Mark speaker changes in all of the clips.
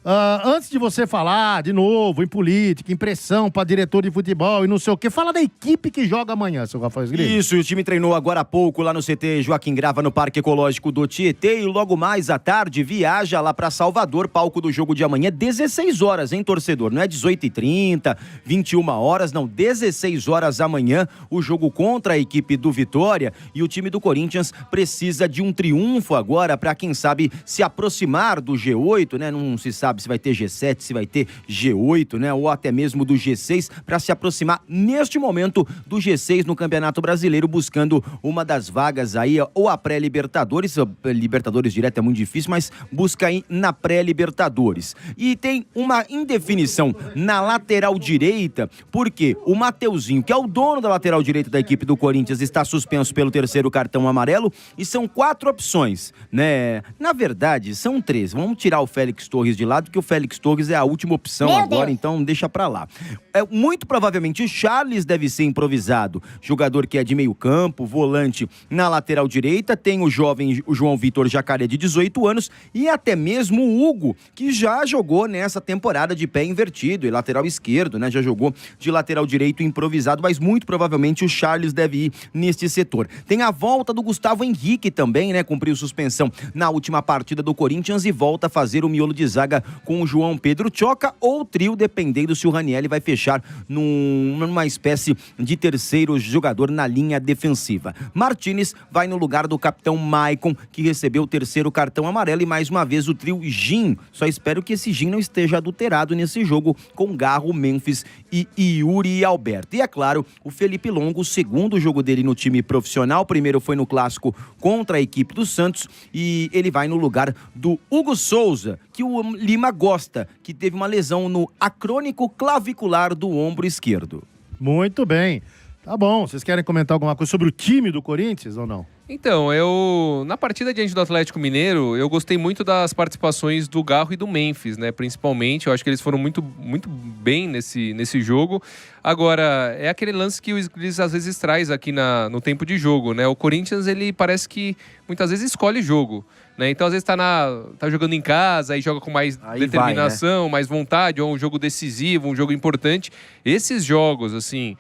Speaker 1: Antes de você falar de novo em política, em pressão para diretor de futebol e não sei o quê, fala da equipe que joga amanhã, seu Rafael Esgrim.
Speaker 2: Isso, o time treinou agora há pouco lá no CT Joaquim Grava, no Parque Ecológico do Tietê, e logo mais à tarde viaja lá para Salvador, palco do jogo de amanhã, 16 horas, hein, torcedor? Não é 18h30, 21 horas, não, 16 horas amanhã, o jogo contra a equipe do Vitória, e o time do Corinthians precisa de um triunfo agora para, quem sabe, se aproximar do G8, né? Não se sabe se vai ter G7, se vai ter G8, né? Ou até mesmo do G6, para se aproximar neste momento do G6 no Campeonato Brasileiro, buscando uma das vagas aí, ou a pré-Libertadores. Libertadores direto é muito difícil, mas busca aí na pré-Libertadores. E tem uma indefinição na lateral direita, porque o Mateuzinho, que é o dono da lateral direita da equipe do Corinthians, está suspenso pelo terceiro cartão amarelo, e são 4 opções, né? Na verdade, são 3. Vamos tirar o Félix Torres de lado, que o Félix Torres é a última opção agora, então deixa pra lá. Muito provavelmente o Charles deve ser improvisado, jogador que é de meio campo, volante na lateral direita, tem o jovem o João Vitor Jacaré, de 18 anos, e até mesmo o Hugo, que já jogou nessa temporada de pé invertido, e lateral esquerdo, né? Já jogou de lateral direito improvisado, mas muito provavelmente o Charles deve ir neste setor. Tem a volta do Gustavo Henrique também, né? Cumpriu suspensão na última partida do Corinthians e volta a fazer o miolo de zaga com o João Pedro Choca, ou trio, dependendo se o Ranieri vai fechar numa espécie de terceiro jogador na linha defensiva. Martínez vai no lugar do capitão Maicon, que recebeu o terceiro cartão amarelo, e mais uma vez o trio Jim. Só espero que esse Jim não esteja adulterado nesse jogo com Garro, Memphis e Yuri Alberto. E é claro, o Felipe Longo, o segundo jogo dele no time profissional, o primeiro foi no clássico contra a equipe do Santos, e ele vai no lugar do Hugo Souza, que o Lima gosta, que teve uma lesão no acrônico clavicular do ombro esquerdo.
Speaker 1: Muito bem. Tá bom, vocês querem comentar alguma coisa sobre o time do Corinthians ou não?
Speaker 3: Então, na partida diante do Atlético Mineiro, eu gostei muito das participações do Garro e do Memphis, né? Principalmente, eu acho que eles foram muito, muito bem nesse jogo. Agora, é aquele lance que eles às vezes traz aqui no tempo de jogo, né? O Corinthians, ele parece que muitas vezes escolhe jogo, né? Então, às vezes tá jogando em casa, aí joga com mais determinação, vai, né? Mais vontade, ou um jogo decisivo, um jogo importante. Esses jogos, assim,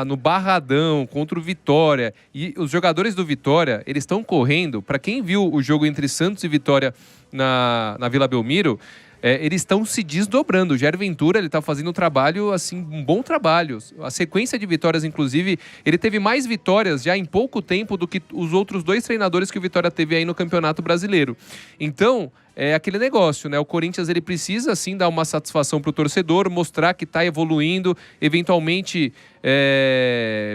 Speaker 3: no Barradão, contra o Vitória, e os jogadores do Vitória, eles estão correndo. Para quem viu o jogo entre Santos e Vitória na Vila Belmiro, eles estão se desdobrando. O Jair Ventura, ele tá fazendo um trabalho, assim, um bom trabalho. A sequência de vitórias, inclusive, ele teve mais vitórias já em pouco tempo do que os outros 2 treinadores que o Vitória teve aí no Campeonato Brasileiro. Então, é aquele negócio, né? O Corinthians, ele precisa, sim, dar uma satisfação pro torcedor, mostrar que tá evoluindo, eventualmente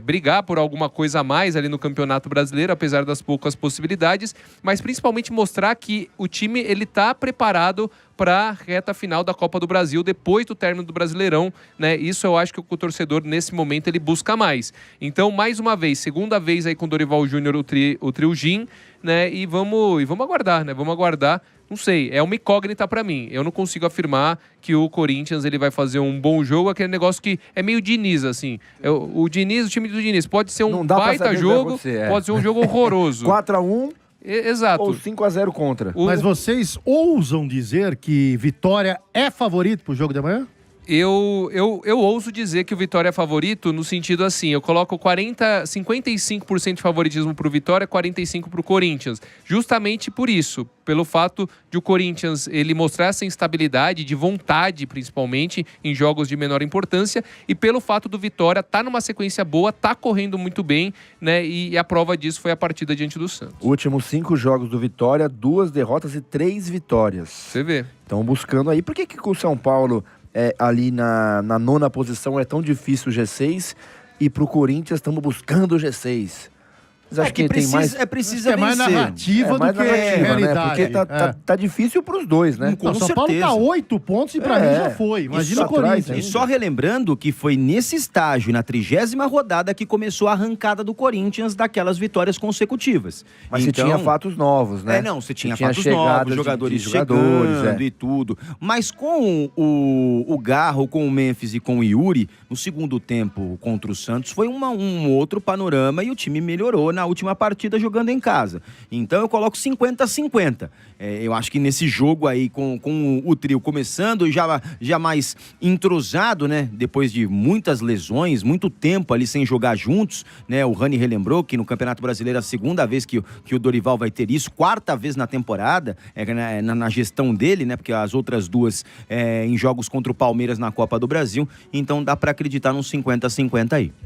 Speaker 3: brigar por alguma coisa a mais ali no Campeonato Brasileiro, apesar das poucas possibilidades, mas principalmente mostrar que o time, ele tá preparado para a reta final da Copa do Brasil, depois do término do Brasileirão, né? Isso eu acho que o torcedor, nesse momento, ele busca mais. Então, mais uma vez, segunda vez aí com o Dorival Júnior, o trio Jim, né? E vamos aguardar, né? Vamos aguardar. Não sei, é uma incógnita pra mim. Eu não consigo afirmar que o Corinthians, ele vai fazer um bom jogo, aquele negócio que é meio Diniz, assim. O time do Diniz pode ser um baita jogo, pode ser um jogo horroroso.
Speaker 4: 4-1
Speaker 3: Exato.
Speaker 4: ou 5-0 contra.
Speaker 1: Mas vocês ousam dizer que Vitória é favorito pro jogo de amanhã?
Speaker 3: Eu ouso dizer que o Vitória é favorito no sentido assim, eu coloco 55% de favoritismo pro Vitória, 45% pro Corinthians. Justamente por isso, pelo fato de o Corinthians ele mostrar essa instabilidade, de vontade principalmente, em jogos de menor importância, e pelo fato do Vitória tá numa sequência boa, tá correndo muito bem, né? E a prova disso foi a partida diante do Santos.
Speaker 4: Últimos 5 jogos do Vitória, 2 derrotas e 3 vitórias.
Speaker 3: Você vê.
Speaker 4: Estão buscando aí. Por que com o São Paulo... ali na 9ª posição é tão difícil o G6, e pro Corinthians estamos buscando o G6. Mas acho que tem mais...
Speaker 1: É mais narrativa do que realidade.
Speaker 4: Né? Porque tá difícil pros dois, né?
Speaker 1: O São Paulo tá 8 pontos e pra mim já foi. Imagina o Corinthians.
Speaker 2: E só relembrando que foi nesse estágio, na 30ª rodada, que começou a arrancada do Corinthians daquelas vitórias consecutivas.
Speaker 4: Mas então, você tinha fatos novos, né?
Speaker 2: Você tinha fatos novos, jogadores chegando e tudo. Mas com o Garro, com o Memphis e com o Yuri, no segundo tempo contra o Santos, foi um outro panorama, e o time melhorou na na última partida jogando em casa. Então eu coloco 50-50. Eu acho que nesse jogo aí, com o trio começando já mais entrosado, né? Depois de muitas lesões, muito tempo ali sem jogar juntos, né? O Rani relembrou que no Campeonato Brasileiro é a segunda vez que o Dorival vai ter isso, quarta vez na temporada, na gestão dele, né? Porque as outras duas em jogos contra o Palmeiras na Copa do Brasil. Então dá para acreditar num 50-50 aí.